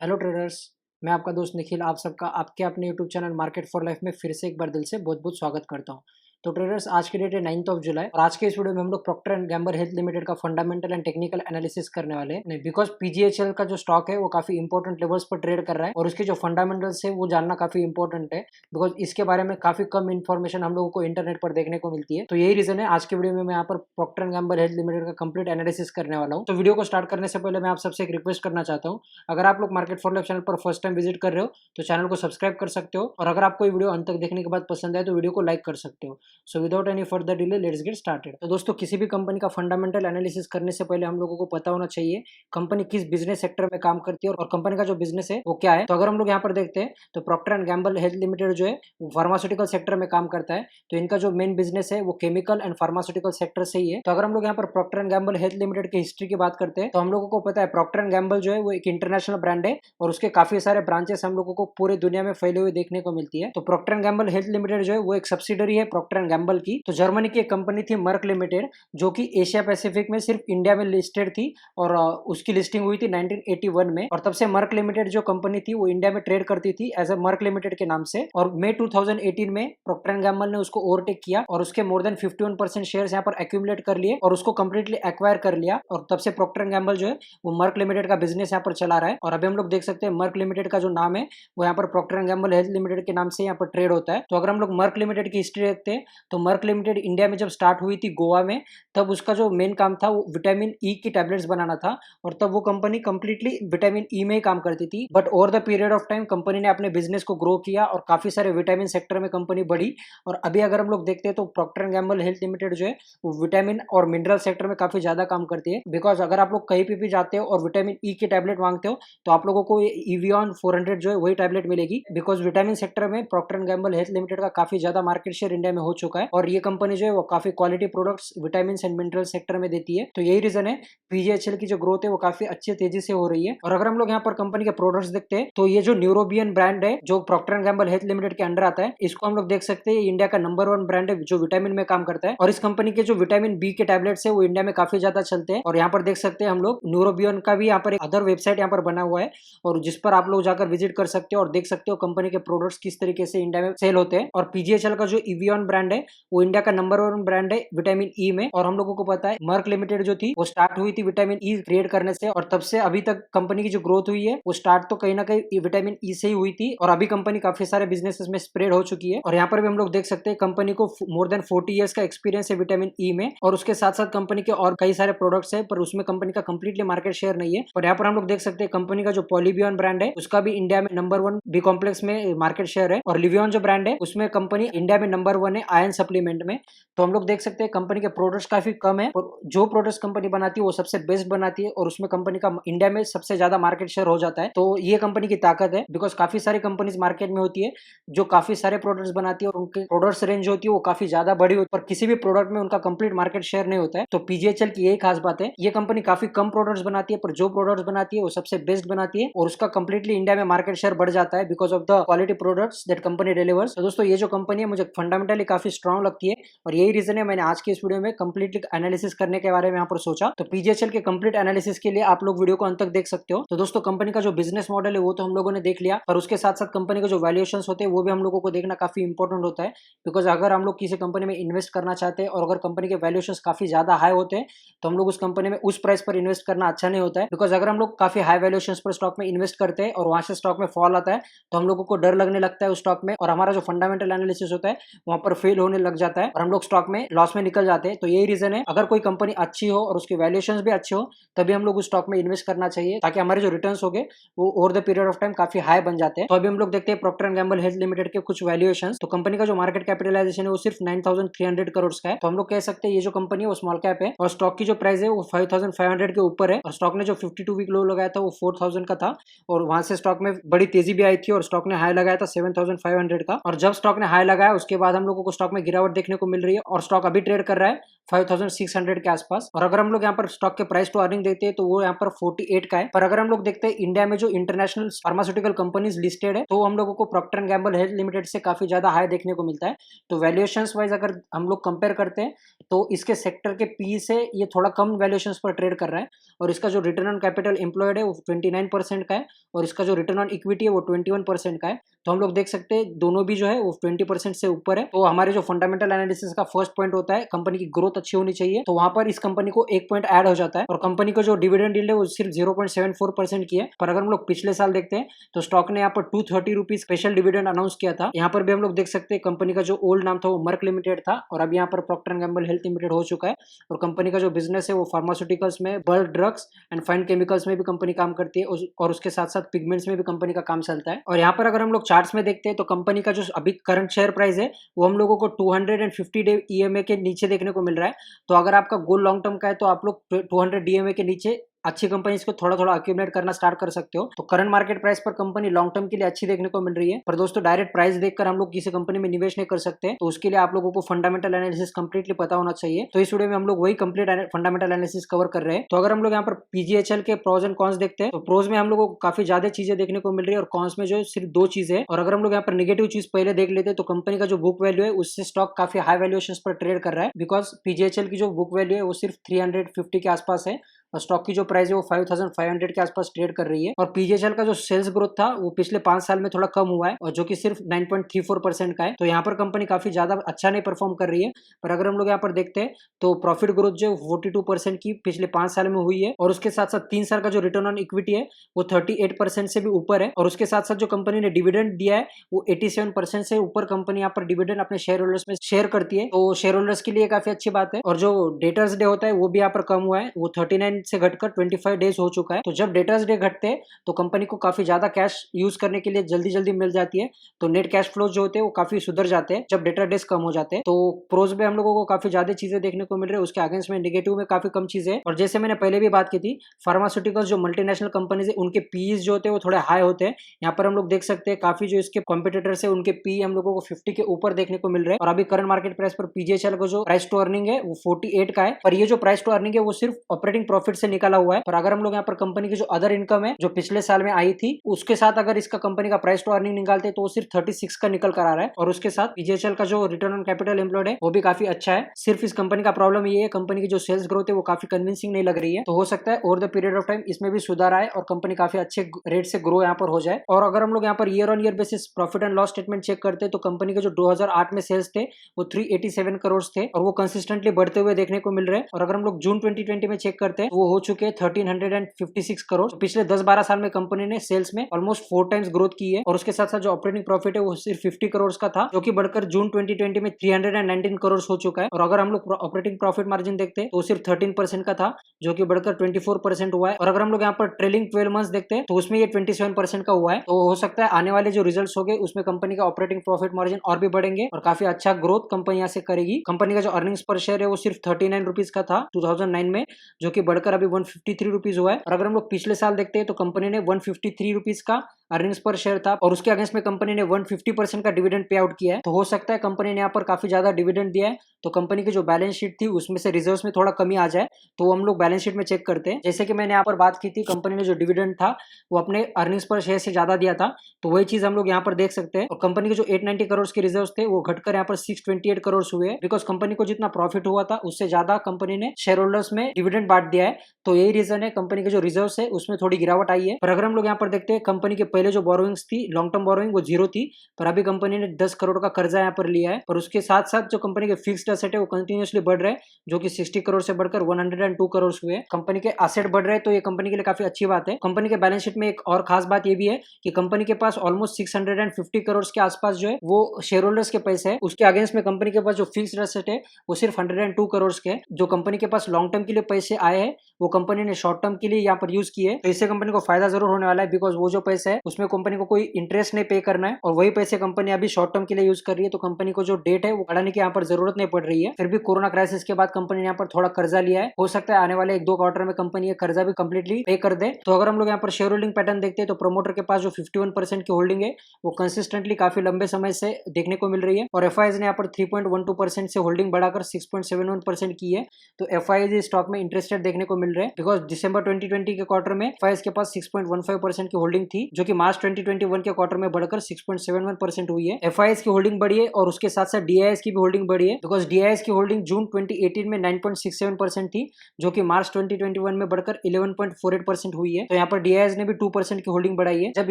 Hello traders. मैं आपका दोस्त निखिल आप सबका आपके अपने YouTube channel market for life में फिर से एक बार दिल से बहुत बहुत स्वागत करता हूं। तो ट्रेडर्स, आज की डेट है 9th ऑफ जुलाई और आज के इस वीडियो में हम लोग Procter and Gamble Health Limited का फंडामेंटल एंड टेक्निकल एनालिसिस करने वाले हैं। बिकॉज पीजीएचएल का जो स्टॉक है वो काफी इंपॉर्टेंट लेवल्स पर ट्रेड कर रहा है और उसके जो फंडामेंटल्स है वो जानना काफी इंपॉर्टेंट है। बिकॉज इसके बारे में काफी कम इन्फॉर्मेशन हम लोगों को इंटरनेट पर देखने को मिलती है। तो यही रीजन है आज के वीडियो में मैं यहाँ पर Procter and Gamble Health Limited का कंप्लीट एनालिसिस करने वाला हूँ। तो वीडियो को स्टार्ट करने से पहले मैं आप सबसे एक रिक्वेस्ट करना चाहता हूँ, अगर आप लोग मार्केट फॉर लाइफ चैनल पर फर्स्ट टाइम विजिट कर रहे हो तो चैनल को सब्सक्राइब कर सकते हो और अगर आपको ये वीडियो अंत तक देखने के बाद पसंद आए तो वीडियो को लाइक कर सकते हो। So without any further delay let's get started. तो दोस्तों, किसी भी कंपनी का फंडामेंटल एनालिसिस करने से पहले हम लोगों को पता होना चाहिए कंपनी किस बिजनेस सेक्टर में काम करती है और कंपनी का जो बिजनेस है वो क्या है। तो अगर हम लोग यहाँ पर देखते हैं तो Procter and Gamble Health Limited जो है वो फार्मास्यूटिकल सेक्टर में काम करता है। तो इनका जो मेन बिजनेस है वो केमिकल एंड फार्मास्यूटिकल सेक्टर से ही है। तो अगर हम लोग यहाँ पर Procter and Gamble Health Limited की हिस्ट्री की बात करते हैं तो हम लोगों को पता है प्रॉक्टर एंड गैम्बल जो है वो एक इंटरनेशनल ब्रांड है और उसके काफी सारे ब्रांचेस हम लोगों को पूरे दुनिया में फैले हुए देखने को मिलती है। तो Procter and Gamble Health Limited जो है वो एक सब्सिडरी है प्रॉक्टर एंड गैम्बल की। तो जर्मनी की एक कंपनी थी मर्क लिमिटेड, जो कि एशिया पैसिफिक में सिर्फ इंडिया में लिस्टेड थी और उसकी लिस्टिंग हुई थी 1981 में। और तब से मर्क लिमिटेड जो कंपनी थी वो इंडिया में ट्रेड करती थी एज अ मर्क लिमिटेड के नाम से। और मई 2018 में प्रॉक्टर एंड गैम्बल ने उसको ओवरटेक किया और उसके मोर देन 51% शेयर्स यहाँ पर एक्यूमुलेट कर लिए और उसको कंप्लीटली एक्वायर कर लिया। और तब से प्रॉक्टर एंड गैम्बल जो है वो मर्क लिमिटेड का बिजनेस यहाँ पर चला रहा है। और अभी हम लोग देख सकते हैं मर्क लिमिटेड का जो नाम है वो यहाँ पर Procter and Gamble Health Limited के नाम से यहाँ पर ट्रेड होता है। तो अगर हम लोग मर्क लिमिटेड की हिस्ट्री देखते हैं तो मर्क लिमिटेड इंडिया में जब स्टार्ट हुई थी गोवा में, तब उसका जो मेन काम था वो विटामिन ई की टैबलेट्स बनाना था और तब वो कंपनी कंप्लीटली विटामिन ई में ही काम करती थी। But over the period of time company ने अपने बिजनेस को ग्रो किया और काफी सारे विटामिन सेक्टर में कंपनी बढ़ी। और अभी अगर हम लोग देखते हैं तो Procter and Gamble Health Limited जो है वो विटामिन और मिनरल सेक्टर में काफी ज्यादा काम करती है। बिकॉज अगर आप लोग कहीं पे भी जाते हो और विटामिन ई की टैबलेट मांगते हो तो आप लोगों को इवियन 400 जो है वही टैबलेट मिलेगी। बिकॉज विटामिन सेक्टर में Procter and Gamble Health Limited का काफी ज्यादा मार्केट शेयर इंडिया में हो चुका है और ये कंपनी जो है वो काफी quality products vitamin and mineral sector में देती है। तो यही रीजन है पीजीएचएल की जो ग्रोथ है वो काफी अच्छी तेजी से हो रही है। और अगर हम लोग यहाँ पर कंपनी के प्रोडक्ट्स देखते हैं तो ये जो न्यूरोबियन ब्रांड है जो Procter and Gamble Health Limited के अंडर आता है, इसको हम लोग देख सकते हैं इंडिया का नंबर 1 ब्रांड है जो विटामिन में काम करता है। और इस कंपनी के जो विटामिन बी के टैबलेट्स है वो इंडिया में काफी ज्यादा चलते हैं। और यहाँ पर देख सकते हैं हम लोग न्यूरोबियन का भी यहाँ पर एक अदर वेबसाइट यहाँ पर बना हुआ है और जिस पर आप लोग जाकर विजिट कर सकते हो और देख सकते हो कंपनी के प्रोडक्ट्स किस तरीके से इंडिया में सेल होते हैं। और पीजीएचएल का जो इवियन ब्रांड है वो इंडिया का नंबर 1 ब्रांड है विटामिन ई में। और हम लोगों को पता है मर्क लिमिटेड जो थी वो स्टार्ट हुई थी विटामिन ई क्रिएट करने से और तब से अभी तक कंपनी की जो ग्रोथ हुई है वो स्टार्ट तो कहीं ना कहीं विटामिन ई से ही हुई थी और अभी कंपनी काफी सारे बिजनेसेस में स्प्रेड हो चुकी है। और यहाँ पर भी हम लोग देख सकते हैं कंपनी को मोर देन 40 इयर्स का एक्सपीरियंस है विटामिन ई में। और उसके साथ साथ कंपनी के और कई सारे प्रोडक्ट्स है पर उसमें कंपनी का कंप्लीटली मार्केट शेयर नहीं है। और यहाँ पर हम लोग देख सकते हैं कंपनी का जो पॉलीबियन ब्रांड है उसका भी इंडिया में नंबर 1 बी कॉम्प्लेक्स में मार्केट शेयर है। और लिवियन जो ब्रांड है उसमें कंपनी इंडिया में नंबर 1 है आयन सप्लीमेंट में। तो हम लोग देख सकते हैं कंपनी के प्रोडक्ट्स काफी कम है और जो प्रोडक्ट्स कंपनी बनाती है वो सबसे बेस्ट बनाती है और उसमें कंपनी का इंडिया में सबसे ज्यादा मार्केट शेयर हो जाता है। तो ये कंपनी की ताकत है। बिकॉज काफी सारी कंपनीज मार्केट में होती है जो काफी सारे प्रोडक्ट्स बनाती है और उनके प्रोडक्ट्स रेंज होती है वो काफी ज्यादा बड़ी होती है पर किसी भी प्रोडक्ट में उनका कंप्लीट मार्केट शेयर नहीं होता है। तो पीजीएचएल की यही खास बात है, ये कंपनी काफी कम प्रोडक्ट्स बनाती है पर जो प्रोडक्ट्स बनाती है वो सबसे बेस्ट बनाती है और उसका कंप्लीटली इंडिया में मार्केट शेयर बढ़ जाता है because of the quality products that company delivers. तो दोस्तों, ये जो कंपनी है मुझे फंडामेंटली काफी स्ट्रॉन्ग लगती है और यही रीजन है मैंने आज की इस वीडियो में कंप्लीटली एनालिसिस करने के बारे में यहाँ पर सोचा। तो पीजीएचएल के कंप्लीट एनालिसिस के लिए आप लोग वीडियो को अंत तक देख सकते हो। तो दोस्तों, कंपनी का जो बिजनेस मॉडल है वो तो हम लोगों ने देख लिया पर उसके साथ साथ कंपनी के जो वैल्यूएशंस होते हैं वो भी हम लोगों को देखना काफी इंपॉर्टेंट होता है। बिकॉज अगर हम लोग किसी कंपनी में इन्वेस्ट करना चाहते हैं और अगर कंपनी के वैल्यूएशंस काफी ज्यादा हाई होते हैं तो हम लोग उस कंपनी में उस प्राइस पर इन्वेस्ट करना अच्छा नहीं होता है। बिकॉज अगर हम लोग काफी हाई वैल्यूएशंस पर स्टॉक में इन्वेस्ट करते हैं और वहां से स्टॉक में फॉल आता है तो हम लोगों को डर लगने लगता है उस स्टॉक में और हमारा जो फंडामेंटल एनालिसिस होता है वहां पर फेल होने लग जाता है और हम लोग स्टॉक में लॉस में निकल जाते हैं। तो यही रीजन है अगर कोई कंपनी अच्छी हो और उसकी वैल्यूएशंस भी अच्छे हो तभी हम लोग उस स्टॉक में इन्वेस्ट करना चाहिए ताकि हमारे जो रिटर्न्स हो गए वो over the period of time काफी हाई बन जाते हैं। तो अभी हम लोग देखते हैं Procter and Gamble Health Limited के कुछ वैल्यूएशंस। तो कंपनी का जो मार्केट कैपिटलाइजेशन है वो सिर्फ 9300 करोड़ का है। तो हम लोग कह सकते हैं ये जो कंपनी है वो स्मॉल कैप है और स्टॉक की जो प्राइस है वो 5500 के ऊपर है और स्टॉक ने जो 52 वीक लो लगाया था वो 4000 का था और वहां से स्टॉक में बड़ी तेजी भी आई थी और स्टॉक ने हाई लगाया था 7500 का। और जब स्टॉक ने हाई लगाया उसके बाद हम लोगों को स्टॉक में गिरावट देखने को मिल रही है और स्टॉक अभी ट्रेड कर रहा है 5600 के आसपास। और अगर हम लोग यहाँ पर स्टॉक के प्राइस टू अर्निंग देखते हैं तो वो यहाँ पर 48 का है। पर अगर हम लोग देखते हैं इंडिया में जो इंटरनेशनल फार्मास्यूटिकल कंपनीज लिस्टेड है तो हम लोगों को Procter and Gamble Health Limited से काफी ज्यादा हाई देखने को मिलता है। तो वैल्यूएशंस वाइज अगर हम लोग कंपेयर करते हैं तो इसके सेक्टर के पी से ये थोड़ा कम वैल्यूएशंस पर ट्रेड कर रहा है और इसका जो रिटर्न ऑन कैपिटल एम्प्लॉयड है वो 29% का है और इसका जो रिटर्न ऑन इक्विटी है वो 21% का है। तो हम लोग देख सकते हैं दोनों भी जो है वो 20% से ऊपर है। तो हमारे जो फंडामेंटल एनालिसिस का फर्स्ट पॉइंट होता है कंपनी की ग्रोथ अच्छी होनी चाहिए, तो वहां पर इस कंपनी को 1 पॉइंट ऐड हो जाता है और कंपनी को जो डिविडेंड यील्ड है वो सिर्फ 0.74% की है। पर अगर हम लोग पिछले साल देखते हैं तो स्टॉक ने यहाँ पर 230 रुपीज स्पेशल डिविडेंड अनाउंस किया था। यहाँ पर भी हम लोग देख सकते हैं कंपनी का जो ओल्ड नाम था वो मर्क लिमिटेड था और अब यहाँ पर Procter and Gamble Health Limited हो चुका है। और कंपनी का जो बिजनेस है वो फार्मास्यूटिकल्स में, bulk drugs and fine chemicals में भी कंपनी काम करती है और उसके साथ साथ पिगमेंट्स में भी कंपनी का काम चलता है। और यहाँ पर अगर हम लोग चार्ट्स में देखते हैं तो कंपनी का जो अभी करंट शेयर प्राइस है वो हम लोगों को 250 डे ईएमए के नीचे देखने को मिल रहा है। तो अगर आपका गोल लॉन्ग टर्म का है तो आप लोग 200 डीएमए के नीचे अच्छी कंपनीज को थोड़ा थोड़ा अक्यूमुलेट करना स्टार्ट कर सकते हो। तो करंट मार्केट प्राइस पर कंपनी लॉन्ग टर्म के लिए अच्छी देखने को मिल रही है। पर दोस्तों डायरेक्ट प्राइस देखकर हम लोग किसी कंपनी में निवेश नहीं कर सकते, तो उसके लिए आप लोगों को फंडामेंटल एनालिसिस कंप्लीटली पता होना चाहिए। तो इस वीडियो में हम लोग वही कंप्लीट फंडामेंटल एनालिसिस कवर कर रहे हैं। तो अगर हम लोग यहाँ पर पीजीएचएल के प्रोज एंड कॉन्स देखते हैं तो प्रोज में हम लोगों को काफी ज्यादा चीजें देखने को मिल रही है और कॉन्स में जो सिर्फ 2 चीजें है। और अगर हम लोग यहाँ पर नेगेटिव चीज पहले देख लेते हैं तो कंपनी का जो बुक वैल्यू है उससे स्टॉक काफी हाई वैल्यूएशन पर ट्रेड कर रहा है, बिकॉज पीजीएचएल की जो बुक वैल्यू है वो सिर्फ 350 के आसपास है और स्टॉक की जो प्राइस है वो 5500 के आसपास ट्रेड कर रही है। और पीजीएचएल का जो सेल्स ग्रोथ था वो पिछले 5 साल में थोड़ा कम हुआ है और जो कि सिर्फ 9.34% का है। तो यहाँ पर कंपनी काफी ज्यादा अच्छा नहीं परफॉर्म कर रही है। पर अगर हम लोग यहाँ पर देखते हैं तो प्रॉफिट ग्रोथ जो 42% की पिछले 5 साल में हुई है और उसके साथ साथ 3 साल का जो रिटर्न ऑन इक्विटी है वो 38% से भी ऊपर है। और उसके साथ साथ जो कंपनी ने डिविडेंड दिया है वो 87% से ऊपर कंपनी यहाँ पर डिविडेंड अपने शेयर होल्डर्स में शेयर करती है। तो शेयर होल्डर्स के लिए काफी अच्छी बात है। और जो डेटर्स डे होता है वो भी यहाँ पर कम हुआ है, वो 39 से घटकर 25 डेज हो चुका है। तो जब डेटर्स डे घटते हैं तो कंपनी को काफी ज्यादा कैश यूज करने के लिए जल्दी जल्दी मिल जाती है। तो नेट कैश फ्लो जो होते हैं वो काफी सुधर जाते हैं जब डेटर डेज कम हो जाते हैं। तो प्रोज में हम लोगों को काफी ज्यादा चीजें देखने को मिल रही है, उसके अगेंस्ट में नेगेटिव में काफी कम चीजें है। और जैसे मैंने पहले भी बात की थी, फार्मास्यूटिकल्स जो मल्टीनेशनल कंपनीज है उनके पीईज जो होते हैं वो थोड़े हाई होते हैं। यहाँ पर हम लोग देख सकते हैं काफी जो इसके कॉम्पिटिटर्स है उनके पी हम लोगों को 50 के ऊपर देखने को मिल रहे हैं। और अभी करंट मार्केट प्राइस पर पीजीएचएल का जो प्राइस टू अर्निंग है वो 48 का है। पर ये जो प्राइस टू अर्निंग है वो सिर्फ ऑपरेटिंग प्रॉफिट से निकाला हुआ है। पर अगर हम लोग यहाँ पर कंपनी की जो अदर इनकम है जो पिछले साल में आई थी उसके साथ अगर इसका कंपनी का प्राइस टू अर्निंग निकालते हैं तो वो सिर्फ 36 का निकल कर आ रहा है। और उसके साथ पीजीएचएल का जो रिटर्न ऑन कैपिटल एम्प्लॉयड है वो भी काफी अच्छा है। सिर्फ इस कंपनी का प्रॉब्लम ये है कंपनी की जो सेल्स ग्रोथ है वो काफी कन्विंसिंग नहीं लग रही है। तो हो सकता है over the period of time इसमें भी सुधार आए और कंपनी काफी अच्छे रेट से ग्रो यहाँ पर हो जाए। और अगर हम लोग यहाँ पर year on year basis profit and loss statement check करते हैं तो कंपनी के जो 2008 में सेल्स थे वो 387 करोड़ थे और वो कंसिस्टेंटली बढ़ते हुए देखने को मिल रहे हैं। और अगर हम लोग जून 2020 में चेक करते हैं वो हो चुके हैं 1356 करोड़। पिछले 10-12 साल में कंपनी ने सेल्स में ऑलमोस्ट 4 टाइम्स ग्रोथ की है। और उसके साथ साथ जो ऑपरेटिंग प्रॉफिट है वो सिर्फ 50 करोड़ का था जो कि बढ़कर जून 2020 में 319 करोड़ हो चुका है। और अगर हम लोग ऑपरेटिंग प्रॉफिट मार्जिन देखते हैं तो सिर्फ 13% का था जो कि बढ़कर 24% हुआ है। और अगर हम लोग यहाँ पर ट्रेलिंग 12 मंथ्स देखते हैं तो उसमें ये 27% का हुआ है। तो हो सकता है आने वाले जो रिजल्ट्स होंगे उसमें कंपनी का ऑपरेटिंग प्रॉफिट मार्जिन और भी बढ़ेंगे और काफी अच्छा ग्रोथ कंपनी यहाँ से करेगी। कंपनी का जो अर्निंग्स पर शेयर है वो सिर्फ 39 रुपीज का था 2009 में जो कि बढ़कर अभी 153 रुपीज हुआ है। और अगर हम लोग पिछले साल देखते हैं तो कंपनी ने 153 रुपीज का अर्निंग्स पर शेयर था और उसके अगेंस्ट में कंपनी ने 150% का डिविडेंड पे आउट किया है। तो हो सकता है कंपनी ने यहाँ पर काफी ज्यादा डिविडेंड दिया है तो कंपनी की जो बैलेंस शीट थी उसमें से रिजर्व्स में थोड़ा कमी आ जाए तो हम लोग बैलेंस शीट में चेक करते हैं। जैसे कि मैंने यहाँ पर बात की थी कंपनी ने जो डिविडेंड था वो अपने अर्निंग्स पर शेयर से ज्यादा दिया था तो वही चीज हम लोग यहाँ पर देख सकते हैं। और कंपनी के जो 890 करोड़ के रिजर्व थे वो घटकर यहाँ पर 628 करोड़ हुए बिकॉज कंपनी को जितना प्रॉफिट हुआ था उससे ज्यादा कंपनी ने शेयर होल्डर्स में डिविडेंड बांट दिया है। तो यही रीजन है कंपनी के जो रिजर्व है उसमें थोड़ी गिरावट आई है। पर अगर हम लोग यहाँ पर देखते हैं कंपनी के पहले जो बोरोइंग्स थी लॉन्ग टर्म बोरोइंग वो 0 थी पर अभी कंपनी ने 10 करोड़ का कर्जा यहाँ पर लिया है। और उसके साथ साथ जो कंपनी के फिक्स्ड एसेट है वो कंटिन्यूसली बढ़ रहे हैं जो कि 60 करोड़ से बढ़कर 102 करोड़ हुए। कंपनी के एसेट बढ़ रहे हैं तो ये कंपनी के लिए काफी अच्छी बात है। कंपनी के बैलेंस शीट में एक और खास बात ये भी है कि कंपनी के पास ऑलमोस्ट 650 करोड़ के आसपास जो है वो शेयर होल्डर्स के पैसे है। उसके अगेंस्ट में कंपनी के पास जो फिक्स्ड एसेट है वो सिर्फ 102 करोड़ के है। जो कंपनी के पास लॉन्ग टर्म के लिए पैसे आए हैं वो कंपनी ने शॉर्ट टर्म के लिए यहाँ पर यूज किए तो इससे कंपनी को फायदा जरूर होने वाला है बिकॉज वो जो पैसे है उसमें कंपनी को कोई इंटरेस्ट नहीं पे करना है और वही पैसे कंपनी अभी शॉर्ट टर्म के लिए यूज कर रही है। तो कंपनी को जो डेट है वो बढ़ाने की यहाँ पर जरूरत नहीं पड़ रही है। फिर भी कोरोना क्राइसिस के बाद कंपनी ने यहाँ पर थोड़ा कर्जा लिया है, हो सकता है आने वाले 1-2 क्वार्टर में कंपनी ये कर्जा भी कंप्लीटली पे कर दे। तो अगर हम लोग यहाँ पर शेयर होल्डिंग पैटर्न देखते हैं तो प्रमोटर के पास जो 51% की होल्डिंग है वो कंसिस्टेंटली काफी लंबे समय से देखने को मिल रही है और एफआईआईज ने यहाँ पर 3.12% से होल्डिंग बढ़ाकर 6.71% की है। तो एफआईआईज स्टॉक में इंटरेस्टेड देखने को मिल रहे हैं बिकॉज दिसंबर 2020 के क्वार्टर में एफआईआईज के पास 6.15% की होल्डिंग थी, जो कि मार्च 2021 के क्वार्टर में बढ़कर 6.71% हुई है। एफआईआईज की होल्डिंग बढ़ी है और उसके साथ साथ डीआईएस की भी होल्डिंग बढ़ी है बिकॉज डीआईएस की होल्डिंग जून 2018 में 9.67% थी, जो कि मार्च 2021 में बढ़कर 11.48% हुई है। तो यहाँ पर डीआईएस ने भी 2% की होल्डिंग बढ़ाई है। जब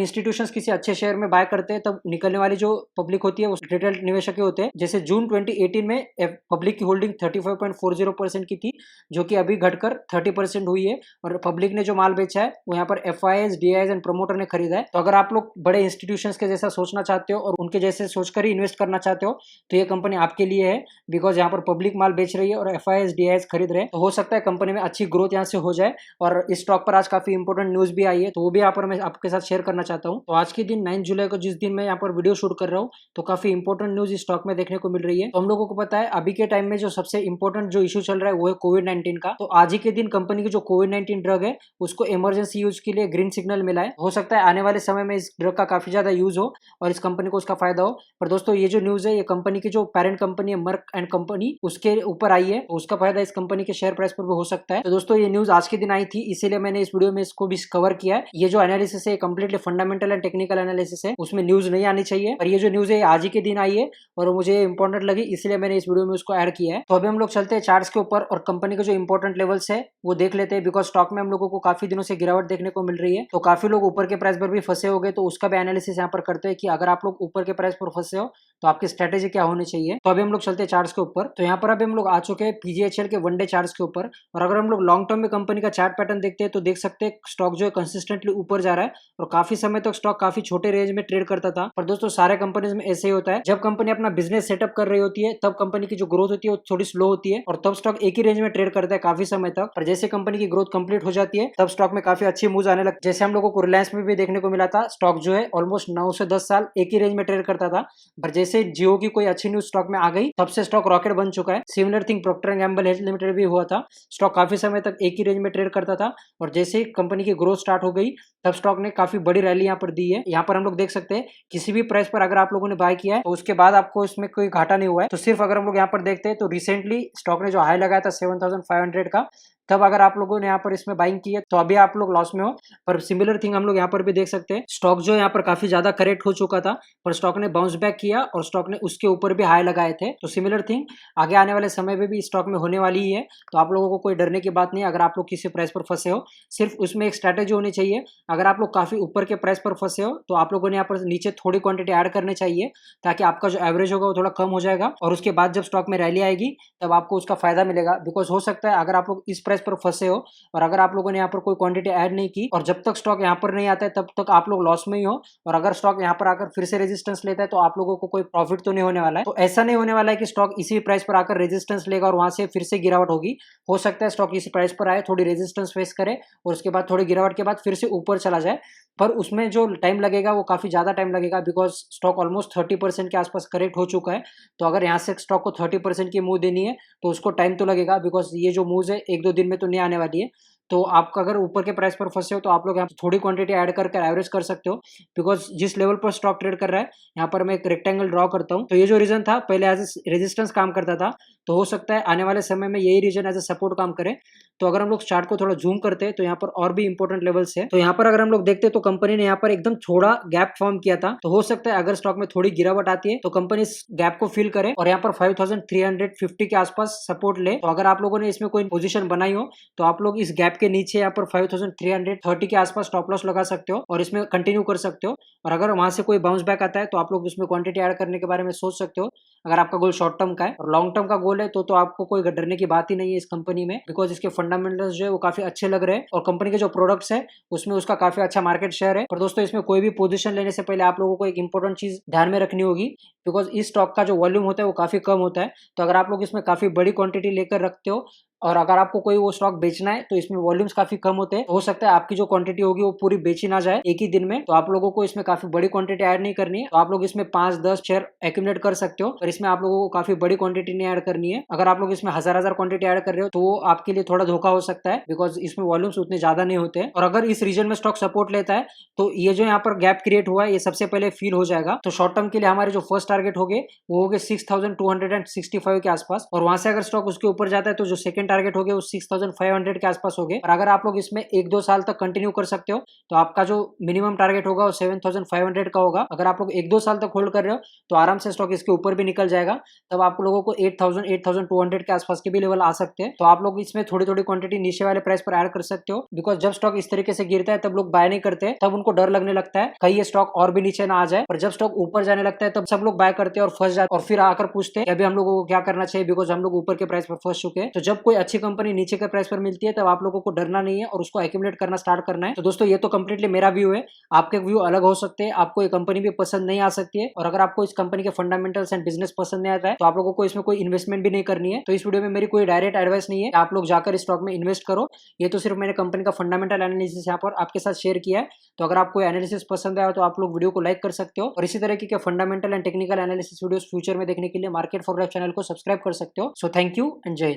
इंस्टीट्यूशंस किसी अच्छे शेयर में बाय करते हैं तब निकलने वाली जो पब्लिक होती है वो रिटेल निवेशक होते हैं। जैसे जून 2018 में पब्लिक की होल्डिंग 35.40% की थी, जो कि अभी घटकर 30% हुई है और पब्लिक ने जो माल बेचा है वो यहाँ पर एफआईआईज, डीआईएस एंड प्रमोटर ने खरीदा है। तो अगर आप लोग बड़े इंस्टीट्यूशंस के जैसा सोचना चाहते हो और उनके जैसे सोचकर ही इन्वेस्ट करना चाहते हो तो ये कंपनी आपके लिए है बिकॉज यहाँ पर पब्लिक माल बेच रही है और एफआईआईज, डीआईएस खरीद रहे हैं। तो हो सकता है कंपनी में अच्छी ग्रोथ यहाँ से हो जाए। और इस स्टॉक पर आज काफी इंपोर्टेंट न्यूज भी आई है तो वो भी यहाँ पर मैं आपके साथ शेयर करना चाहता हूँ। तो आज के दिन 9 जुलाई को जिस दिन मैं यहाँ पर वीडियो शूट कर रहा हूँ तो काफी इंपोर्टेंट न्यूज इस स्टॉक में देखने को मिल रही है। तो हम लोगों को पता है अभी के टाइम में जो सबसे इंपोर्टेंट जो इशू चल रहा है वो है कोविड-19 का। तो आज ही के दिन कंपनी की जो कोविड-19 ड्रग है उसको इमरजेंसी यूज के लिए ग्रीन सिग्नल मिला है। हो सकता है आने वाले समय में इस ड्रग का काफी ज्यादा यूज हो और इस कंपनी को उसका फायदा हो। पर दोस्तों ये जो न्यूज है ये कंपनी की जो पेरेंट कंपनी है मर्क एंड कंपनी उसके ऊपर आई है, उसका फायदा इस कंपनी के शेयर प्राइस पर भी हो सकता है। तो दोस्तों ये न्यूज आज के दिन आई थी इसीलिए मैंने इस वीडियो में इसको भी कवर किया है। ये जो एनालिसिस है completely fundamental and technical analysis है, उसमें न्यूज नहीं आनी चाहिए पर ये जो न्यूज है आज ही के दिन आई है और मुझे इंपॉर्टेंट लगी इसलिए मैंने इस वीडियो में उसको ऐड किया है। तो अभी हम लोग चलते हैं चार्ट्स के ऊपर और कंपनी के जो इंपॉर्टेंट लेवल्स है वो देख लेते हैं बिकॉज स्टॉक में हम लोगों को काफी दिनों से गिरावट देखने को मिल रही है। तो काफी लोग ऊपर के प्राइस पर भी फंसे हो गए तो उसका भी एनालिसिस यहाँ पर करते हैं कि अगर आप लोग ऊपर के प्राइस पर फंसे हो तो आपकी स्ट्रेटेजी क्या होनी चाहिए। तो अभी हम लोग चलते हैं चार्ट्स के ऊपर। तो यहाँ पर अभी हम लोग आ चुके हैं पीजीएचएल के वनडे चार्ट्स के ऊपर और अगर हम लोग लॉन्ग टर्म में कंपनी का चार्ट पैटर्न देखते हैं तो देख सकते हैं स्टॉक जो है कंसिस्टेंटली ऊपर जा रहा है और काफी समय तक स्टॉक काफी छोटे रेंज में ट्रेड करता था। पर दोस्तों सारे कंपनीज में ऐसे ही होता है, जब कंपनी अपना बिजनेस सेटअप कर रही होती है तब कंपनी की जो ग्रोथ होती है वो थोड़ी स्लो होती है और तब स्टॉक एक ही रेंज में ट्रेड करता है काफी समय तक। पर जैसे कंपनी की ग्रोथ कंप्लीट हो जाती है तब स्टॉक में काफी अच्छी मूव आने लगती है। जैसे हम लोगों को रिलायंस में भी देखने को मिला था, स्टॉक जो है ऑलमोस्ट 9 से 10 साल एक ही रेंज में ट्रेड करता था, पर जैसे जियो की कोई अच्छी न्यूज स्टॉक में आ गई तब से स्टॉक रॉकेट बन चुका है। Similar thing Procter and Gamble Health Limited भी हुआ था, स्टॉक काफी समय तक एक ही रेंज में ट्रेड करता था और जैसे ही कंपनी की ग्रोथ स्टार्ट हो गई तब स्टॉक ने काफी बड़ी रैली यहाँ पर दी है। यहाँ पर हम लोग देख सकते हैं किसी भी प्राइस पर अगर आप लोगों ने बाय किया है तो उसके बाद आपको इसमें कोई घाटा नहीं हुआ है। तो सिर्फ अगर हम लोग यहाँ पर देखते हैं तो रिसेंटली स्टॉक ने जो हाई लगाया था 7500 का, तब अगर आप लोगों ने यहाँ पर इसमें बाइंग की है तो अभी आप लोग लॉस में हो। पर सिमिलर थिंग हम लोग यहाँ पर भी देख सकते हैं, स्टॉक जो यहाँ पर काफी ज्यादा करेक्ट हो चुका था पर स्टॉक ने बाउंस बैक किया और स्टॉक ने उसके ऊपर भी हाई लगाए थे। तो सिमिलर थिंग आगे आने वाले समय में भी स्टॉक में होने वाली ही है। तो आप लोगों को कोई डरने की बात नहीं है अगर आप लोग किसी प्राइस पर फंसे हो, सिर्फ उसमें एक स्ट्रैटेजी होनी चाहिए। अगर आप लोग काफी ऊपर के प्राइस पर फंसे हो तो आप लोगों ने यहाँ पर नीचे थोड़ी क्वांटिटी ऐड करनी चाहिए ताकि आपका जो एवरेज होगा वो थोड़ा कम हो जाएगा और उसके बाद जब स्टॉक में रैली आएगी तब आपको उसका फायदा मिलेगा। बिकॉज हो सकता है अगर आप लोग इस प्राइस पर फंसे हो और अगर आप लोगों ने यहाँ पर कोई क्वांटिटी ऐड नहीं की और जब तक स्टॉक यहाँ पर नहीं आता है तब तक आप लोग लॉस में ही हो और अगर स्टॉक यहाँ पर आकर फिर से रेजिस्टेंस लेता है तो आप लोगों को कोई प्रॉफिट तो नहीं होने वाला है। तो ऐसा नहीं होने वाला है कि स्टॉक इसी प्राइस पर आकर रेजिस्टेंस लेगा और वहां से फिर से गिरावट होगी। हो सकता है स्टॉक इसी प्राइस पर आए, थोड़ी रेजिस्टेंस फेस करे और उसके बाद थोड़ी गिरावट के बाद फिर से ऊपर चला जाए, पर उसमें जो टाइम लगेगा वो काफी ज्यादा टाइम लगेगा बिकॉज स्टॉक ऑलमोस्ट 30% के आसपास करेक्ट हो चुका है। तो अगर यहाँ से स्टॉक को 30% की मूव देनी है तो उसको टाइम तो लगेगा बिकॉज ये जो मूव है 1-2 दिन में तो नहीं आने वाली है। तो आपका अगर ऊपर के प्राइस पर फंसे हो तो आप लोग यहाँ थोड़ी क्वांटिटी ऐड करके एवरेज कर सकते हो बिकॉज जिस लेवल पर स्टॉक ट्रेड कर रहा है यहाँ पर मैं एक रेक्टेंगल ड्रॉ करता हूँ। तो ये जो रीजन था पहले एज ए रेजिस्टेंस काम करता था, तो हो सकता है आने वाले समय में यही रीजन एज ए सपोर्ट काम करे। तो अगर हम लोग चार्ट को थोड़ा जूम करते हैं तो यहाँ पर और भी इंपॉर्टेंट लेवल्स है। तो यहाँ पर अगर हम लोग देखते हैं तो कंपनी ने यहाँ पर एकदम थोड़ा गैप फॉर्म किया था, तो हो सकता है अगर स्टॉक में थोड़ी गिरावट आती है तो कंपनी इस गैप को फिल करे और यहाँ पर 5350 के आसपास सपोर्ट ले। तो अगर आप लोगों ने इसमें कोई पोजीशन बनाई हो तो आप लोग इस गैप के नीचे यहाँ पर 5330 के आसपास स्टॉप लॉस लगा सकते हो और इसमें कंटिन्यू कर सकते हो। और अगर वहां से कोई बाउंस बैक आता है तो आप लोग उसमें क्वांटिटी ऐड करने के बारे में सोच सकते हो अगर आपका गोल शॉर्ट टर्म का है। और लॉन्ग टर्म का गोल है तो आपको कोई डरने की बात ही नहीं है इस कंपनी में बिकॉज इसके फंडामेंटल्स जो है वो काफी अच्छे लग रहे हैं और कंपनी के जो प्रोडक्ट्स है उसमें उसका काफी अच्छा मार्केट शेयर है। पर दोस्तों इसमें कोई भी पोजीशन लेने से पहले आप लोगों को एक इंपॉर्टेंट चीज ध्यान में रखनी होगी बिकॉज इस स्टॉक का जो वॉल्यूम होता है वो काफी कम होता है। तो अगर आप लोग इसमें काफी बड़ी क्वांटिटी लेकर रखते हो और अगर आपको कोई वो स्टॉक बेचना है तो इसमें वॉल्यूम्स काफी कम होते हैं, हो सकता है आपकी जो क्वांटिटी होगी वो पूरी बेची ना जाए एक ही दिन में, तो आप लोगों को इसमें काफी बड़ी क्वांटिटी ऐड नहीं करनी है। तो आप लोग इसमें 5-10 शेयर एक्यूमुलेट कर सकते हो, पर इसमें आप लोगों को काफी बड़ी क्वांटिटी नहीं ऐड करनी है। अगर आप लोग इसमें हजार क्वांटिटी ऐड कर रहे हो तो वो आपके लिए थोड़ा धोखा हो सकता है, बिकॉज इसमें वॉल्यूम्स उतने ज्यादा नहीं होते हैं। और अगर इस रीजन में स्टॉक सपोर्ट लेता है तो ये जो यहाँ पर गैप क्रिएट हुआ है ये सबसे पहले फील हो जाएगा। तो शॉर्ट टर्म के लिए हमारे जो फर्स्ट टारगेट हो गए वो हो गए 6265 के आसपास, और वहां से अगर स्टॉक उसके ऊपर जाता है तो जो सेकंड टारगेट हो गया वो 6500 के आसपास हो गए। और अगर आप लोग इसमें 1-2 साल तक कंटिन्यू कर सकते हो तो आपका जो मिनिमम टारगेट होगा वो 7500 का होगा। अगर आप लोग 1-2 साल तक होल्ड कर रहे हो तो आराम से स्टॉक इसके ऊपर भी निकल जाएगा, तब आप लोगों को 8200 के आसपास के भी लेवल आ सकते हैं। तो आप लोग इसमें थोड़ी थोड़ी क्वांटिटी नीचे वाले प्राइस पर ऐड कर सकते हो, बिकॉज जब स्टॉक इस तरीके से गिरता है तब लोग बाय नहीं करते, तब उनको डर लगने लगता है कहीं ये स्टॉक और भी नीचे ना आ जाए। पर जब स्टॉक ऊपर जाने लगता है तब सब लोग बाय करते हैं और फंस जाते हैं, और फिर आकर पूछते हैं कि अभी हम लोगों को क्या करना चाहिए, बिकॉज हम लोग ऊपर के प्राइस पर फंस चुके हैं। तो जब कोई अच्छी कंपनी नीचे के प्राइस पर मिलती है तब आप लोगों को डरना नहीं है और उसको एक्यूमुलेट करना स्टार्ट करना है। तो दोस्तों ये तो कंप्लीटली मेरा व्यू है, आपके व्यू अलग हो सकते हैं, आपको ये कंपनी भी पसंद नहीं आ सकती है, और अगर आपको इस कंपनी के फंडामेंटल्स एंड बिजनेस पसंद नहीं आता है तो आप लोगों को इसमें कोई इन्वेस्टमेंट भी नहीं करनी है। तो इस वीडियो में मेरी कोई डायरेक्ट एडवाइस नहीं है आप लोग जाकर इस स्टॉक में इन्वेस्ट करो, ये तो सिर्फ मैंने कंपनी का फंडामेंटल एनालिसिस यहाँ पर आपके साथ शेयर किया है। तो अगर आपको एनालिसिस पसंद आया तो आप लोग वीडियो को लाइक कर सकते हो, और इसी तरह के fundamental and technical analysis videos future में देखने के लिए मार्केट फॉर लाइफ चैनल को सब्सक्राइब कर सकते हो। सो थैंक यू एंड जय हिंद।